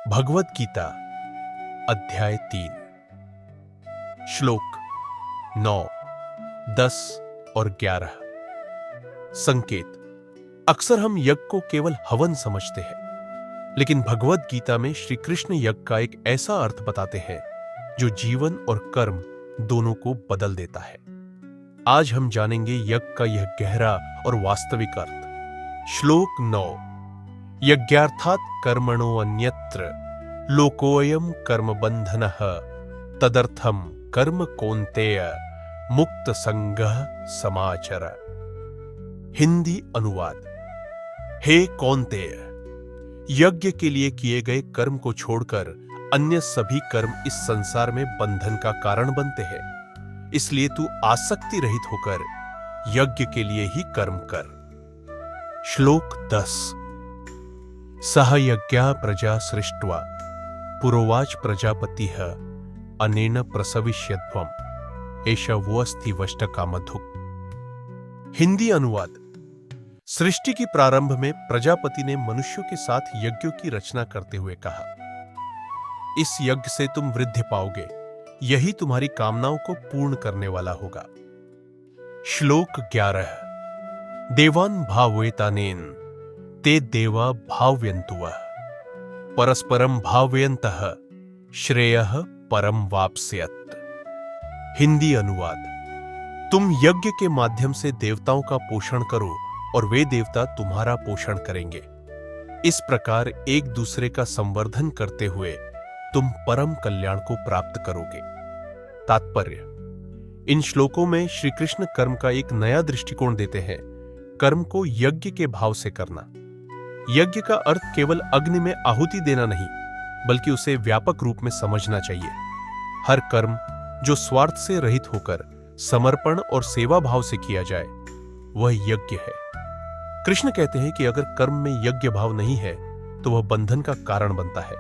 भगवत गीता अध्याय 3 श्लोक 9, 10 और 11। संकेत। अक्सर हम यज्ञ को केवल हवन समझते हैं, लेकिन भगवत गीता में श्री कृष्ण यज्ञ का एक ऐसा अर्थ बताते हैं जो जीवन और कर्म दोनों को बदल देता है। आज हम जानेंगे यज्ञ का यह गहरा और वास्तविक अर्थ। श्लोक 9। यज्ञार्थात् कर्मणो अन्यत्र लोकोऽयं कर्म बंधनः तदर्थम कर्म कौन्तेय मुक्त संगः समाचर। हिंदी अनुवाद। हे कौन्तेय, यज्ञ के लिए किए गए कर्म को छोड़कर अन्य सभी कर्म इस संसार में बंधन का कारण बनते हैं। इसलिए तू आसक्ति रहित होकर यज्ञ के लिए ही कर्म कर। श्लोक 10। सह यज्ञा प्रजा सृष्ट्वा पुरोवाच प्रजापतिः अनेन प्रसविष्यध्वम् एष वोऽस्ति वष्टकामधुक्। हिंदी अनुवाद। सृष्टि की प्रारंभ में प्रजापति ने मनुष्यों के साथ यज्ञों की रचना करते हुए कहा, इस यज्ञ से तुम वृद्धि पाओगे, यही तुम्हारी कामनाओं को पूर्ण करने वाला होगा। श्लोक 11। देवान् भावयेतानेन ते देवा भावयन्तु परस्परं भावयन्तः श्रेयः परम वाप्स्यत्। हिंदी अनुवाद। तुम यज्ञ के माध्यम से देवताओं का पोषण करो और वे देवता तुम्हारा पोषण करेंगे। इस प्रकार एक दूसरे का संवर्धन करते हुए तुम परम कल्याण को प्राप्त करोगे। तात्पर्य। इन श्लोकों में श्री कृष्ण कर्म का एक नया दृष्टिकोण देते हैं। कर्म को यज्ञ के भाव से करना। यज्ञ का अर्थ केवल अग्नि में आहुति देना नहीं, बल्कि उसे व्यापक रूप में समझना चाहिए। हर कर्म जो स्वार्थ से रहित होकर समर्पण और सेवा भाव से किया जाए, वह यज्ञ है। कृष्ण कहते हैं कि अगर कर्म में यज्ञ भाव नहीं है तो वह बंधन का कारण बनता है,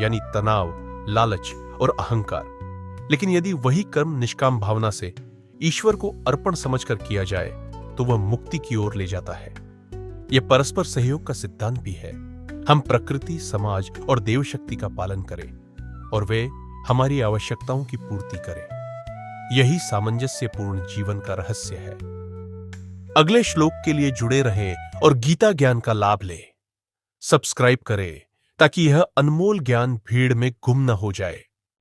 यानी तनाव, लालच और अहंकार। लेकिन यदि वही कर्म निष्काम भावना से ईश्वर को अर्पण समझकर किया जाए तो वह मुक्ति की ओर ले जाता है। यह परस्पर सहयोग का सिद्धांत भी है। हम प्रकृति, समाज और देव शक्ति का पालन करें और वे हमारी आवश्यकताओं की पूर्ति करें। यही सामंजस्यपूर्ण जीवन का रहस्य है। अगले श्लोक के लिए जुड़े रहें और गीता ज्ञान का लाभ लें। सब्सक्राइब करें ताकि यह अनमोल ज्ञान भीड़ में गुम न हो जाए।